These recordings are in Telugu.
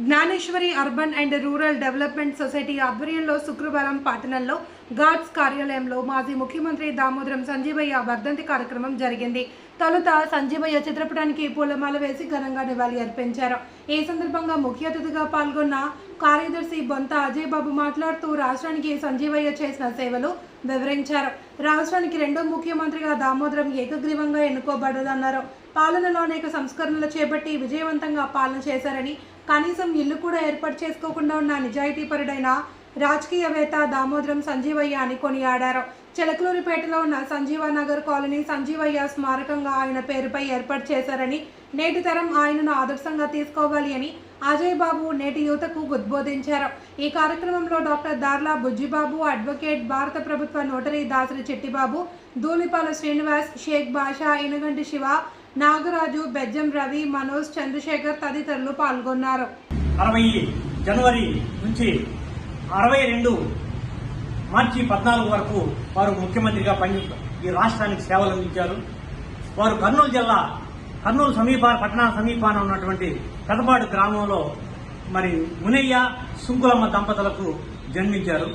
Gnaneshwari urban and rural development society ఆధ్వర్యంలో శుక్రవారం పట్టణంలో గాడ్స్ కార్యాలయంలో మాజీ ముఖ్యమంత్రి దామోదరం సంజీవయ్య వర్ధంతి కార్యక్రమం జరిగింది. తొలుత సంజీవయ్య చిత్రపటానికి పూలమాల వేసి ఘనంగా నివాళి అర్పించారు. ఈ సందర్భంగా ముఖ్య అతిథిగా పాల్గొన్న కార్యదర్శి బొంత అజయ్ బాబు మాట్లాడుతూ రాష్ట్రానికి సంజీవయ్య చేసిన సేవలు వివరించారు. రాష్ట్రానికి రెండో ముఖ్యమంత్రిగా దామోదరం ఏకగ్రీవంగా ఎన్నుకోబడ్డదన్నారు. పాలనలో అనేక సంస్కరణలు చేపట్టి విజయవంతంగా పాలన చేశారని, కనీసం ఇల్లు కూడా ఏర్పాటు చేసుకోకుండా ఉన్న నిజాయితీపరుడైన రాజకీయవేత్త దామోదరం సంజీవయ్య అని కొనియాడారు. చిలకలూరిపేటలో ఉన్న సంజీవనగర్ కాలనీ సంజీవయ్య స్మారకంగా ఆయన పేరుపై ఏర్పాటు చేశారని, నేటి తరం ఆయనను ఆదర్శంగా తీసుకోవాలి అని అజయ్ బాబు నేటి యువతకు ఉద్బోధించారు. ఈ కార్యక్రమంలో డాక్టర్ దార్లా బుజ్జిబాబు, అడ్వకేట్, భారత ప్రభుత్వ నోటరీ దాసరి చెట్టిబాబు, ధూళిపాల శ్రీనివాస్, షేక్ బాషా, ఇనగంటి శివ, నాగరాజు, బెజ్జం రవి, మనోజ్, చంద్రశేఖర్ తదితరులు పాల్గొన్నారు. 60 జనవరి నుంచి 62 మార్చి 14 వరకు వారు ముఖ్యమంత్రిగా ఈ రాష్ట్రానికి సేవలు అందించారు. వారు కర్నూలు జిల్లా కర్నూలు పట్టణ సమీపాన ఉన్నటువంటి పెదపాడు గ్రామంలో మునయ్య సుంకులమ్మ దంపతులకు జన్మించారు.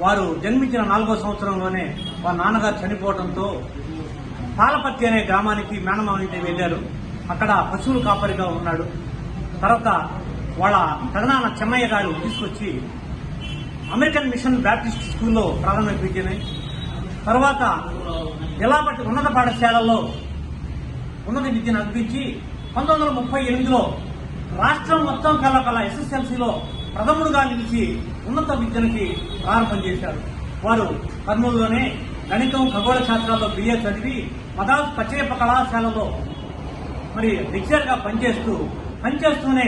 వారు జన్మించిన 4వ సంవత్సరంలోనే వారి నాన్నగారు చనిపోవడంతో పాలపత్తి అనే గ్రామానికి మేనమామ ఇంటికి వెళ్లారు. అక్కడ పశువులు కాపరిగా ఉన్నాడు. తర్వాత వాళ్ళ పెదనాన్న చెన్నయ్య గారు తీసుకొచ్చి అమెరికన్ మిషన్ బ్యాప్టిస్ట్ స్కూల్లో ప్రాథమిక విద్యని, తర్వాత జిల్లాపట్టి ఉన్నత పాఠశాలలో ఉన్నత విద్యను అందించి 1938లో రాష్ట్రం మొత్తం కల్లా ఎస్ఎస్ఎల్సీలో ప్రథముడుగా నిలిచి ఉన్నత విద్యనికి ప్రారంభం చేశారు. వారు కర్నూలులోనే గణితం, ఖగోళ శాస్త్రాల్లో బిఏ చదివి మద్రాసు పచ్చయ్యప్ప కళాశాలలో లెక్చరర్గా పనిచేస్తూనే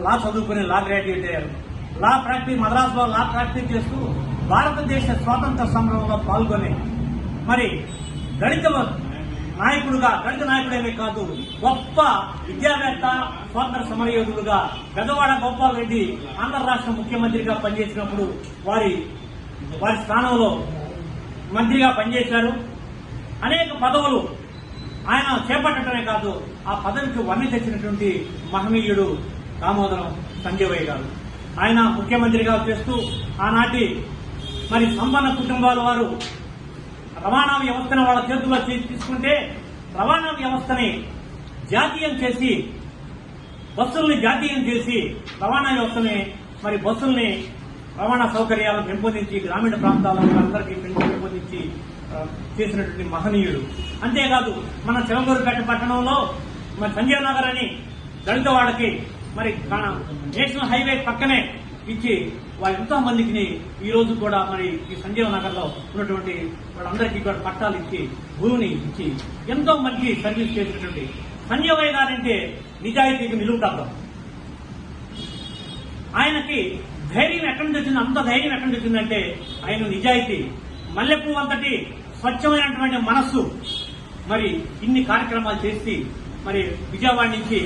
లా చదువుకుని లా గ్రాడ్యుయేట్ అయ్యారు. మద్రాసులో లా ప్రాక్టీస్ చేస్తూ భారతదేశ స్వాతంత్ర సమరంలో పాల్గొని గణిత నాయకుడేమే కాదు, గొప్ప విద్యావేత్త, స్వాతంత్ర సమరయోధులుగా పెదవాడ గోపాల్ రెడ్డి ఆంధ్ర రాష్ట్ర ముఖ్యమంత్రిగా పనిచేసినప్పుడు వారి స్థానంలో మంత్రిగా పనిచేశారు. అనేక పదవులు ఆయన చేపట్టడమే కాదు, ఆ పదవికి వన్నె తెచ్చినటువంటి మహనీయుడు దామోదరం సంజీవయ్య గారు. ఆయన ముఖ్యమంత్రిగా చేస్తూ ఆనాటి సంపన్న కుటుంబాల వారు రవాణా వ్యవస్థను వాళ్ళ చేతుల్లో తీసుకుంటే రవాణా వ్యవస్థని జాతీయం చేసి బస్సుల్ని జాతీయం చేసి రవాణా వ్యవస్థని బస్సుల్ని రవాణా సౌకర్యాలను పెంపొందించి గ్రామీణ ప్రాంతాల్లో అందరికీ పెంపొందించి చేసినటువంటి మహనీయుడు. అంతేకాదు మన చిలకలూరిపేట పట్టణంలో సంజీవ్ నగర్ అని దళిత వాడకి నేషనల్ హైవే పక్కనే ఇచ్చి వారి ఎంతో మందికి ఈ రోజు కూడా ఈ సంజీవ్ నగర్ లో ఉన్నటువంటి వాళ్ళందరికీ కూడా పట్టాలు ఇచ్చి భూమిని ఇచ్చి ఎంతో మందికి సర్వీస్ చేసినటువంటి సంజీవయ్య గారంటే నిజాయితీకి నిలువుటద్దం. ఆయనకి ధైర్యం ఎక్కడి నుంచి వచ్చింది? అంత ధైర్యం ఎక్కడి నుంచి వచ్చిందంటే ఆయన నిజాయితీ, మల్లెపూ అంతటి స్వచ్ఛమైనటువంటి మనస్సు. ఇన్ని కార్యక్రమాలు చేసి విజయవాడ నుంచి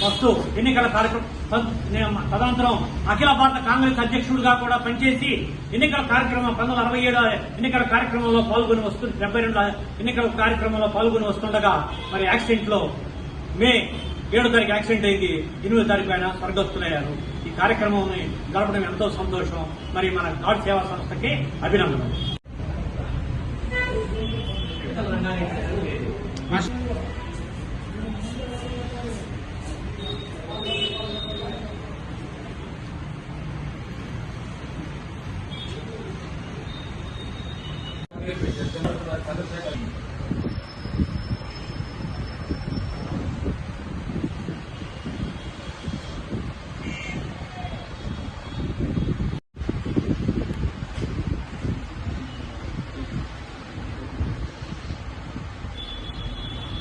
వస్తూ ఎన్నికల కార్యక్రమం తదనంతరం అఖిల భారత కాంగ్రెస్ అధ్యక్షుడిగా కూడా పనిచేసి ఎన్నికల కార్యక్రమం 1967 ఎన్నికల కార్యక్రమంలో పాల్గొని వస్తుంది. 72 ఎన్నికల కార్యక్రమంలో పాల్గొని వస్తుండగా యాక్సిడెంట్ లో మే 7వ తారీఖు యాక్సిడెంట్ అయింది. 8వ తారీఖు ఆయన స్వర్గస్థులయ్యారు. ఈ కార్యక్రమం గడపడం ఎంతో సంతోషం. మన గాడ్ సేవా సంస్థకి అభినందనలు.